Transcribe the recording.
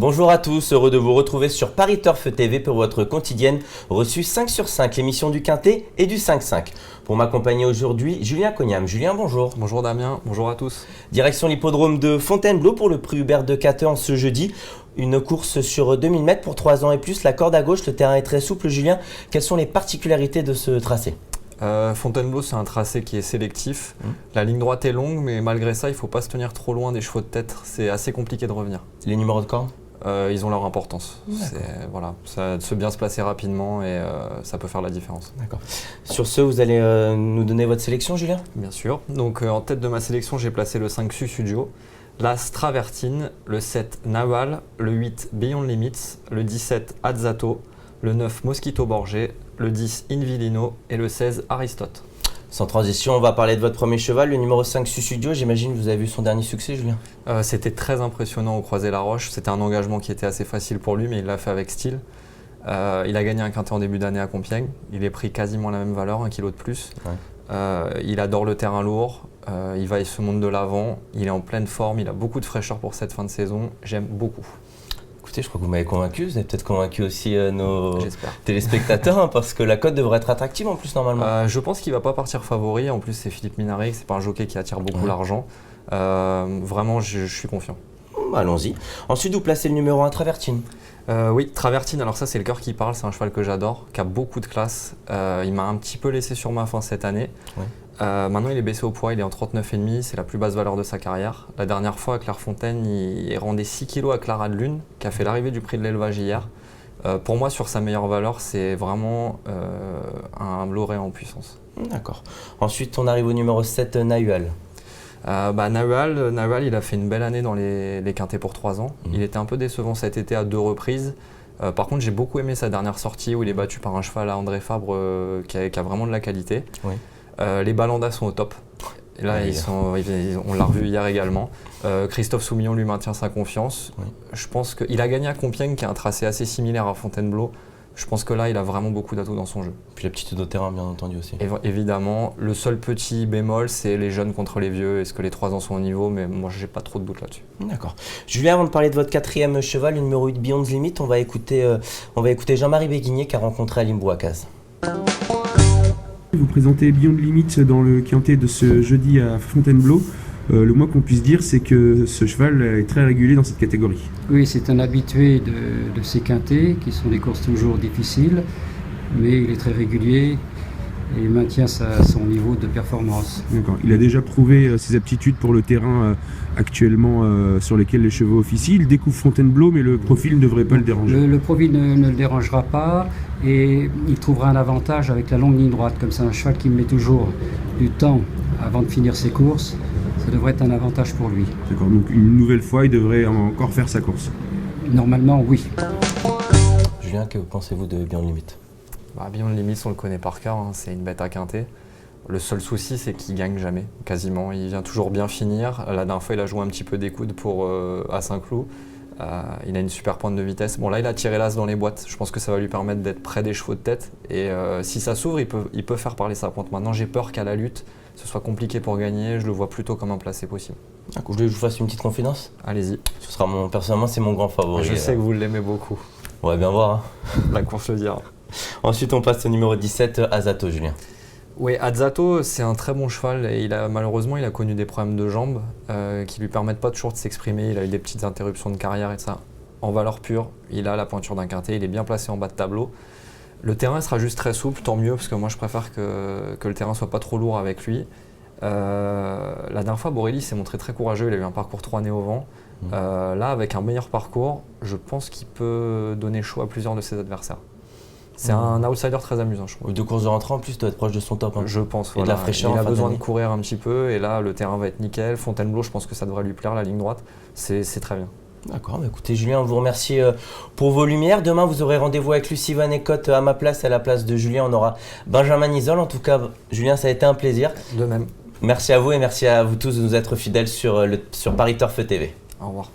Bonjour à tous, heureux de vous retrouver sur Paris Turf TV pour votre quotidienne reçue 5 sur 5, l'émission du Quintet et du 5-5. Pour m'accompagner aujourd'hui, Julien Cognam. Julien, bonjour. Bonjour Damien, bonjour à tous. Direction l'hippodrome de Fontainebleau pour le prix Hubert de Cateux ce jeudi. Une course sur 2000 mètres pour 3 ans et plus, la corde à gauche, le terrain est très souple. Julien, quelles sont les particularités de ce tracé ? Fontainebleau, c'est un tracé qui est sélectif. La ligne droite est longue, mais malgré ça, il ne faut pas se tenir trop loin des chevaux de tête. C'est assez compliqué de revenir. Les numéros de corde ? Ils ont leur importance. Voilà, ça se bien se placer rapidement et ça peut faire la différence. D'accord. Sur ce, vous allez nous donner votre sélection, Julien ? Bien sûr. Donc en tête de ma sélection, j'ai placé le 5 Sussudio, l'As Travertine, le 7 Nawal, le 8 Beyond Limits, le 17 Azzato, le 9 Mosquito Borgé, le 10 Invilino et le 16 Aristote. Sans transition, on va parler de votre premier cheval, le numéro 5 Sussudio. J'imagine que vous avez vu son dernier succès, Julien ? C'était très impressionnant au Croisé-la-Roche. C'était un engagement qui était assez facile pour lui, mais il l'a fait avec style. Il a gagné un quintet en début d'année à Compiègne. Il est pris quasiment la même valeur, 1 kilo de plus. Ouais. Il adore le terrain lourd. Il se monte de l'avant. Il est en pleine forme. Il a beaucoup de fraîcheur pour cette fin de saison. J'aime beaucoup. Écoutez, je crois que vous m'avez convaincu, vous avez peut-être convaincu aussi nos téléspectateurs, parce que la cote devrait être attractive en plus normalement. Je pense qu'il ne va pas partir favori, en plus c'est Philippe Minaré, c'est pas un jockey qui attire beaucoup l'argent. Vraiment, je suis confiant. Allons-y. Ensuite, vous placez le numéro 1, Travertine. Oui, Travertine, alors ça c'est le cœur qui parle, c'est un cheval que j'adore, qui a beaucoup de classe. Il m'a un petit peu laissé sur ma faim cette année. Ouais. Maintenant, il est baissé au poids, il est en 39,5, c'est la plus basse valeur de sa carrière. La dernière fois, à Clairefontaine, il rendait 6 kg à Clara de Lune, qui a fait l'arrivée du prix de l'élevage hier. Pour moi, sur sa meilleure valeur, c'est vraiment un lauréat en puissance. D'accord. Ensuite, on arrive au numéro 7, Nahual. Nahual, il a fait une belle année dans les quintets pour 3 ans. Il était un peu décevant cet été à 2 reprises. Par contre, j'ai beaucoup aimé sa dernière sortie où il est battu par un cheval à André Fabre qui a vraiment de la qualité. Oui. Les Balandas sont au top. Et là, on l'a revu hier également. Christophe Soumillon lui maintient sa confiance. Oui. Je pense qu'il a gagné à Compiègne, qui est un tracé assez similaire à Fontainebleau. Je pense que là, il a vraiment beaucoup d'atouts dans son jeu. Puis l'aptitude au terrain, bien entendu aussi. Évidemment. Le seul petit bémol, c'est les jeunes contre les vieux. Est-ce que les 3 ans sont au niveau ? Mais moi, j'ai pas trop de doute là-dessus. D'accord. Julien, avant de parler de votre 4e cheval, le numéro 8, Beyond Limit, on va écouter Jean-Marie Béguigné qui a rencontré Alim Bouakaz. Vous présentez Beyond Limit dans le quintet de ce jeudi à Fontainebleau. Le moins qu'on puisse dire, c'est que ce cheval est très régulier dans cette catégorie. Oui, c'est un habitué de ces quintets, qui sont des courses toujours difficiles, mais il est très régulier et maintient son niveau de performance. D'accord. Il a déjà prouvé ses aptitudes pour le terrain actuellement sur lesquels les chevaux officient. Il découvre Fontainebleau, mais le profil ne devrait pas le déranger. Le profil ne le dérangera pas et il trouvera un avantage avec la longue ligne droite. Comme c'est un cheval qui met toujours du temps avant de finir ses courses, ça devrait être un avantage pour lui. D'accord, donc une nouvelle fois, il devrait encore faire sa course. Normalement, oui. Julien, que pensez-vous de Beyond Limit ? Beyond Limits, on le connaît par cœur, hein, c'est une bête à quintet. Le seul souci, c'est qu'il gagne jamais, quasiment. Il vient toujours bien finir. La dernière fois, il a joué un petit peu des coudes à Saint-Cloud. Il a une super pointe de vitesse. Bon, là, il a tiré l'as dans les boîtes. Je pense que ça va lui permettre d'être près des chevaux de tête. Et si ça s'ouvre, il peut faire parler sa pointe. Maintenant, j'ai peur qu'à la lutte, ce soit compliqué pour gagner. Je le vois plutôt comme un placé possible. Vous voulez que je vous fasse une petite confidence ? Allez-y. Personnellement, c'est mon grand favori. Je sais que vous l'aimez beaucoup. On va bien voir. Hein. La course le dira. Ensuite, on passe au numéro 17, Azzato, Julien. Oui, Azzato, c'est un très bon cheval et malheureusement, il a connu des problèmes de jambes qui lui permettent pas toujours de s'exprimer. Il a eu des petites interruptions de carrière et ça. En valeur pure, il a la pointure d'un quintet, il est bien placé en bas de tableau. Le terrain sera juste très souple, tant mieux, parce que moi je préfère que le terrain soit pas trop lourd avec lui. La dernière fois, Borelli s'est montré très courageux, il a eu un parcours 3 nez au vent. Là, avec un meilleur parcours, je pense qu'il peut donner chaud à plusieurs de ses adversaires. C'est un outsider très amusant, je trouve. 2 courses de rentrée en plus, doit être proche de son top. Hein. Je pense, voilà. Et de la fraîcheur. Il a besoin de courir un petit peu et là, le terrain va être nickel. Fontainebleau, je pense que ça devrait lui plaire, la ligne droite. C'est très bien. D'accord, écoutez Julien, on vous remercie pour vos lumières. Demain, vous aurez rendez-vous avec Lucie Van Ecotte à ma place, à la place de Julien. On aura Benjamin Isol. En tout cas, Julien, ça a été un plaisir. De même. Merci à vous et merci à vous tous de nous être fidèles sur Paris Turf TV. Au revoir.